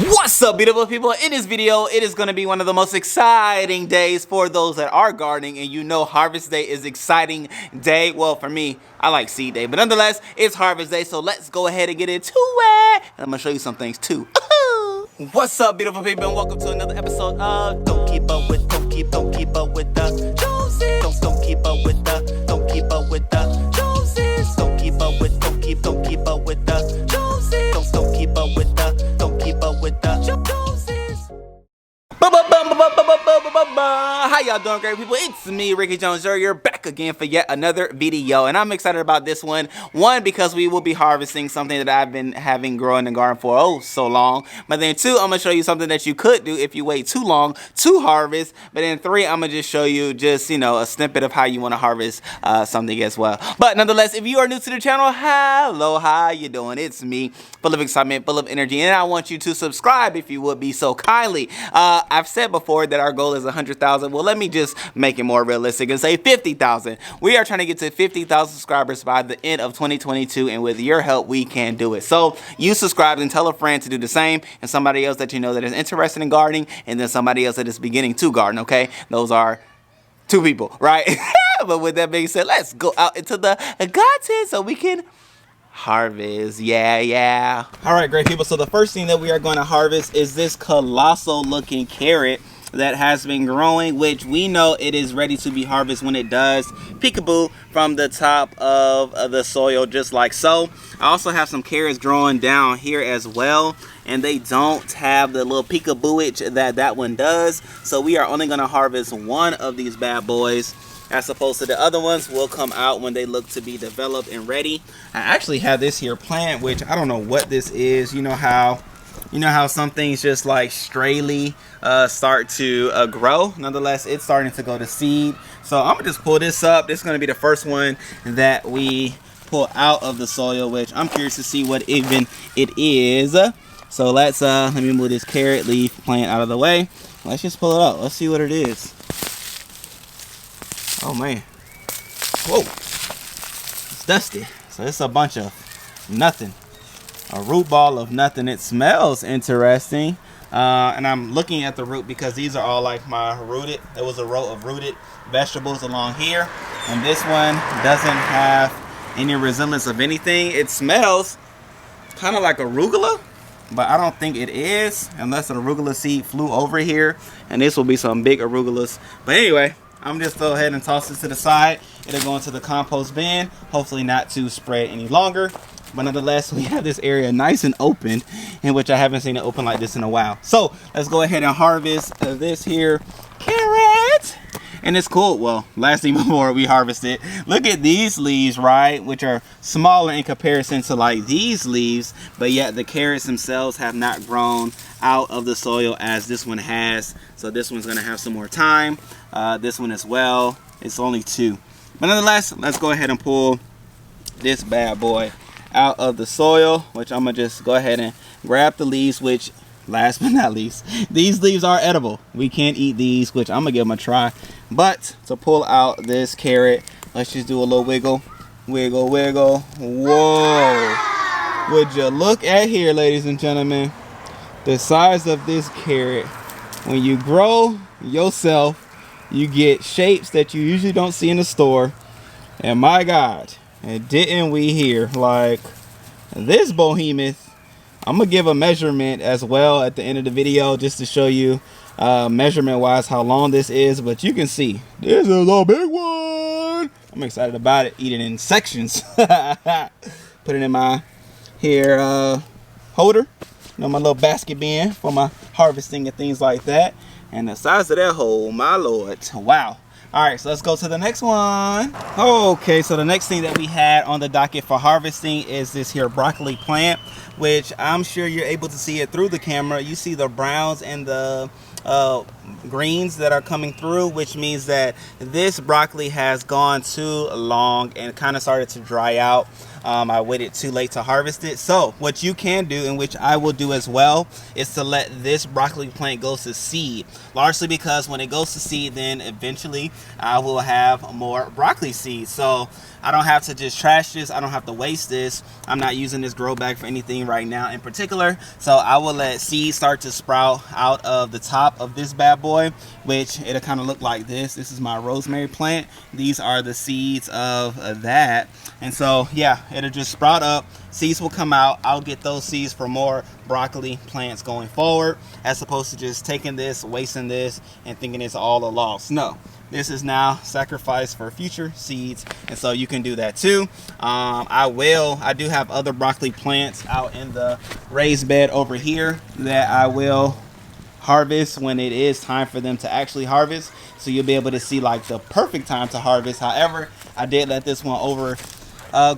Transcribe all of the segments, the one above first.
What's up, beautiful people? In this video, it is going to be one of the most exciting days for those that are gardening, and you know Harvest Day is exciting day. Well, for me, I like Seed Day, but nonetheless, it's Harvest Day, so let's go ahead and get into it. And I'm going to show you some things too. What's up, beautiful people, and welcome to another episode of Don't Keep Up With the Joneses. Don't keep up with the Joneses. Don't keep up with the Joneses. Don't keep up with the Joneses. Don't keep up with the Joneses. How y'all doing, great people? It's me, Ricky Jones Jr. back again for yet another video, and I'm excited about this one. One, because we will be harvesting something that I've been having growing in the garden for so long. But then two, I'm gonna show you something that you could do if you wait too long to harvest. But then three, I'm gonna just show you just a snippet of how you want to harvest something as well. But nonetheless, if you are new to the channel, hello, how you doing? It's me, full of excitement, full of energy, and I want you to subscribe if you would be so kindly. I've said before that our goal is 100,000. Well, let me just make it more realistic and say 50,000. We are trying to get to 50,000 subscribers by the end of 2022, and with your help, we can do it. So you subscribe and tell a friend to do the same, and somebody else that you know that is interested in gardening, and then somebody else that is beginning to garden, okay? Those are two people, right? But with that being said, let's go out into the garden so we can harvest. Yeah. All right, great people, so the first thing that we are going to harvest is this colossal looking carrot that has been growing, which we know it is ready to be harvested when it does peekaboo from the top of the soil, just like so. I also have some carrots growing down here as well, and they don't have the little peekaboo-age that one does, so we are only going to harvest one of these bad boys, as opposed to the other ones will come out when they look to be developed and ready. I actually have this here plant, which I don't know what this is. You know how some things just like strayly start to grow. Nonetheless, it's starting to go to seed. So I'm gonna just pull this up. This is gonna be the first one that we pull out of the soil, which I'm curious to see what even it is. So let's let me move this carrot leaf plant out of the way. Let's just pull it out. Let's see what it is. Oh man, whoa, it's dusty. So it's a bunch of nothing, a root ball of nothing. It smells interesting, and I'm looking at the root because these are all like my rooted. There was a row of rooted vegetables along here, and this one doesn't have any resemblance of anything. It smells kind of like arugula, but I don't think it is, unless an arugula seed flew over here, and this will be some big arugulas. But anyway, I'm just go ahead and toss this to the side. It'll go into the compost bin, hopefully not to spread any longer. But nonetheless, we have this area nice and open, in which I haven't seen it open like this in a while. So let's go ahead and harvest this here carrot. And it's cool. Well, last thing before we harvest it, look at these leaves, right? Which are smaller in comparison to like these leaves, but yet the carrots themselves have not grown out of the soil as this one has. So this one's gonna have some more time. This one as well. It's only two. But nonetheless, let's go ahead and pull this bad boy out of the soil, which I'm gonna just go ahead and grab the leaves, which last but not least, these leaves are edible. We can't eat these, which I'm gonna give them a try. But to pull out this carrot, let's just do a little wiggle. Whoa, would you look at here, ladies and gentlemen, the size of this carrot. When you grow yourself, you get shapes that you usually don't see in the store. And my God, and didn't we hear like this behemoth? I'm gonna give a measurement as well at the end of the video, just to show you measurement wise how long this is. But you can see this is a big one. I'm excited about it. Eat it in sections. Put it in my here holder, my little basket bin for my harvesting and things like that. And the size of that hole, my lord, wow. All right, so let's go to the next one. Okay, so the next thing that we had on the docket for harvesting is this here broccoli plant, which I'm sure you're able to see it through the camera. You see the browns and the greens that are coming through, which means that this broccoli has gone too long and kind of started to dry out. I waited too late to harvest it. So what you can do, and which I will do as well, is to let this broccoli plant go to seed. Largely because when it goes to seed, then eventually I will have more broccoli seeds. So I don't have to just trash this. I don't have to waste this. I'm not using this grow bag for anything right now in particular. So I will let seeds start to sprout out of the top of this bad boy, which it'll kind of look like this. This is my rosemary plant. These are the seeds of that. And so yeah, it'll just sprout up. Seeds will come out. I'll get those seeds for more broccoli plants going forward, as opposed to just taking this, wasting this, and thinking it's all a loss. No. This is now sacrificed for future seeds, and so you can do that too. I do have other broccoli plants out in the raised bed over here that I will harvest when it is time for them to actually harvest. So you'll be able to see like the perfect time to harvest. However, I did let this one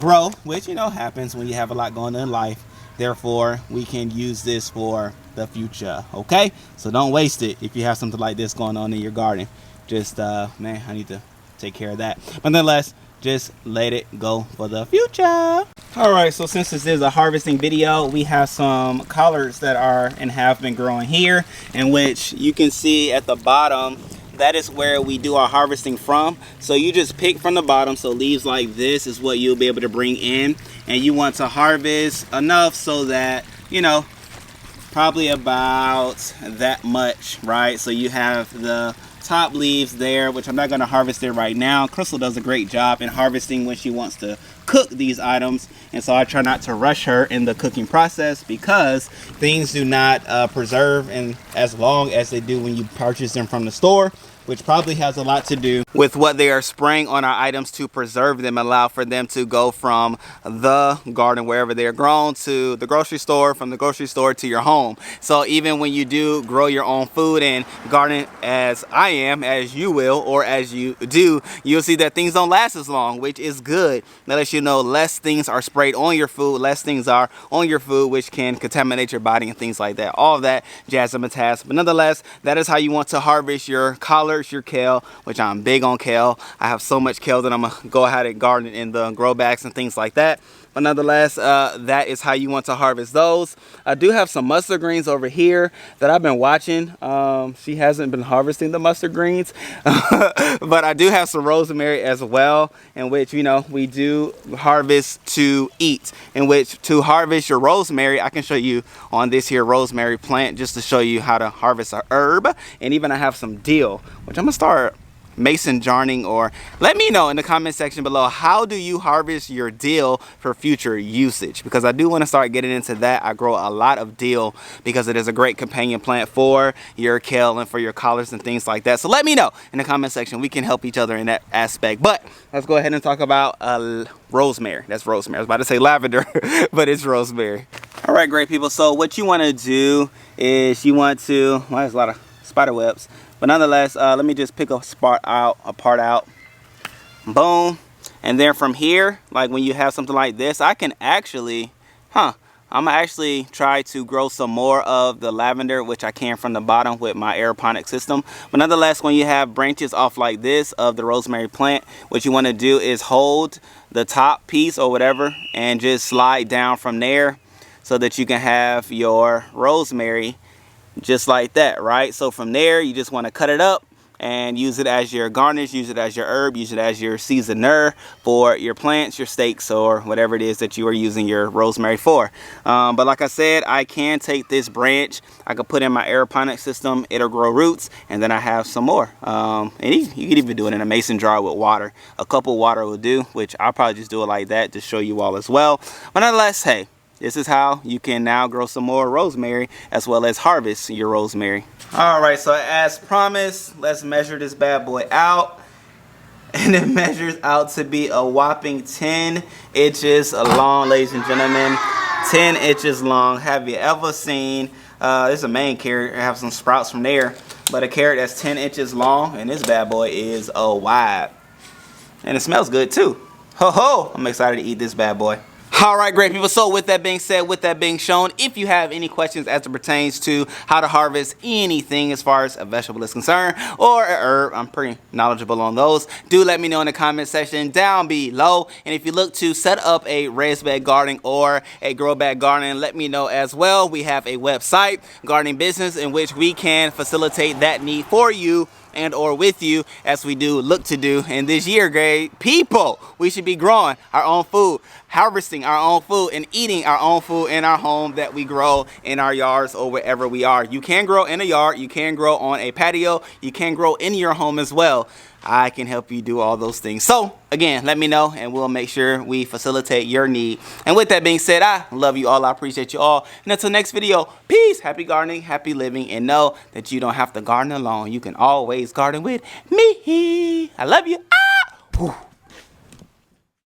grow, which happens when you have a lot going on in life. Therefore, we can use this for the future. Okay, so don't waste it if you have something like this going on in your garden. Just man, I need to take care of that. But nonetheless, just let it go for the future. All right, so since this is a harvesting video, we have some collards that are and have been growing here, in which you can see at the bottom, that is where we do our harvesting from. So you just pick from the bottom. So leaves like this is what you'll be able to bring in, and you want to harvest enough so that probably about that much, right? So you have the top leaves there, which I'm not going to harvest it right now. Crystal does a great job in harvesting when she wants to cook these items, and so I try not to rush her in the cooking process, because things do not preserve and as long as they do when you purchase them from the store, which probably has a lot to do with what they are spraying on our items to preserve them, allow for them to go from the garden wherever they're grown to the grocery store, from the grocery store to your home. So even when you do grow your own food and garden as I am, as you will, or as you do, you'll see that things don't last as long, which is good. That lets you know less things are sprayed on your food, less things are on your food, which can contaminate your body and things like that. All of that jazz and task. But nonetheless, that is how you want to harvest your collards, your kale, which I'm big on kale. I have so much kale that I'm gonna go ahead and garden in the grow bags and things like that. But nonetheless, that is how you want to harvest those. I do have some mustard greens over here that I've been watching. She hasn't been harvesting the mustard greens, but I do have some rosemary as well, in which we do harvest to eat. In which to harvest your rosemary, I can show you on this here rosemary plant, just to show you how to harvest a herb. And even I have some dill, which I'm gonna start mason jarring, or let me know in the comment section below, how do you harvest your dill for future usage? Because I do want to start getting into that. I grow a lot of dill because it is a great companion plant for your kale and for your collards and things like that. So let me know in the comment section. We can help each other in that aspect. But let's go ahead and talk about rosemary. That's rosemary. I was about to say lavender, but it's rosemary. All right, great people. So what you want to do is you want to, well, there's a lot of spider webs. But nonetheless, let me just pick a part out. Boom. And then from here, like when you have something like this, I can actually, I'm gonna actually try to grow some more of the lavender, which I can from the bottom with my aeroponic system. But nonetheless, when you have branches off like this of the rosemary plant, what you want to do is hold the top piece or whatever and just slide down from there so that you can have your rosemary just like that, right? So from there, you just want to cut it up and use it as your garnish, use it as your herb, use it as your seasoner for your plants, your steaks, or whatever it is that you are using your rosemary for. But like I said, I can take this branch, I could put in my aeroponic system, it'll grow roots, and then I have some more. And you could even do it in a mason jar with water. A cup of water will do, which I'll probably just do it like that to show you all as well. But nonetheless, hey, this is how you can now grow some more rosemary as well as harvest your rosemary. All right, so as promised, let's measure this bad boy out. And it measures out to be a whopping 10 inches long, ladies and gentlemen. 10 inches long. Have you ever seen, this is a main carrot, I have some sprouts from there, but a carrot that's 10 inches long, and this bad boy is wide. And it smells good too. Ho ho, I'm excited to eat this bad boy. All right, great people. So with that being said, with that being shown, if you have any questions as it pertains to how to harvest anything as far as a vegetable is concerned or a herb, I'm pretty knowledgeable on those. Do let me know in the comment section down below. And if you look to set up a raised bed garden or a grow bag garden, let me know as well. We have a website, Gardening Business, in which we can facilitate that need for you and or with you, as we do look to do in this year. Great people, we should be growing our own food, harvesting our own food, and eating our own food in our home that we grow in our yards or wherever we are. You can grow in a yard, you can grow on a patio, you can grow in your home as well. I can help you do all those things. So again, let me know and we'll make sure we facilitate your need. And with that being said, I love you all. I appreciate you all. And until next video, peace, happy gardening, happy living, and know that you don't have to garden alone. You can always garden with me. I love you. Ah! Whew.